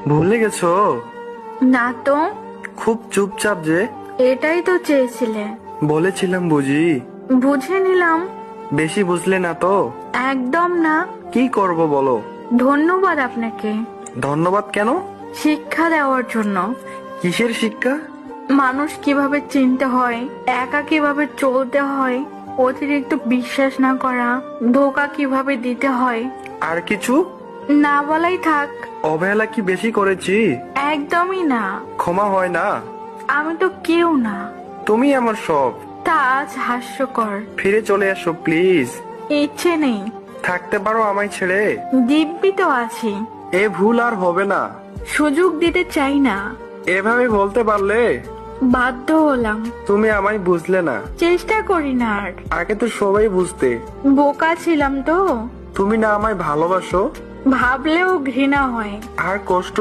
ভুলে গেছো? না তো। খুব চুপচাপ যে। এটাই তো চেয়েছিলে। বলেছিলাম বুঝি। বুঝে নিলাম। বেশি বুঝলে না তো? একদম না। কি করব বলো? ধন্যবাদ আপনাকে ধন্যবাদ কেন? শিক্ষা দেওয়ার জন্য। কিসের শিক্ষা? মানুষ কিভাবে চিনতে হয়, একা কিভাবে চলতে হয়, অতিরিক্ত বিশ্বাস না করা, ধোকা কিভাবে দিতে হয়। আর কিছু? না বলাই থাক। অবহেলা কি বেশি করেছি? একদমই না। ক্ষমা হয় না? আমি তো কেউ না। তুমি আমার সব। তা আজ হাস্যকর। ফিরে চলে আসো প্লিজ। ইচ্ছে নেই। থাকতে পারো আমায় ছেড়ে? দিব্যি তো আছি। এ ভুল আর হবে না। সুযোগ দিতে চাই না। এভাবে বলতে পারলে? বাধ্য হলাম। তুমি আমায় বুঝলে না। চেষ্টা করি না আর। আগে তো সবাই বুঝতে। বোকা ছিলাম তো। তুমি না আমায় ভালোবাসো? ভাবলেও ঘৃণা হয়। আর কষ্ট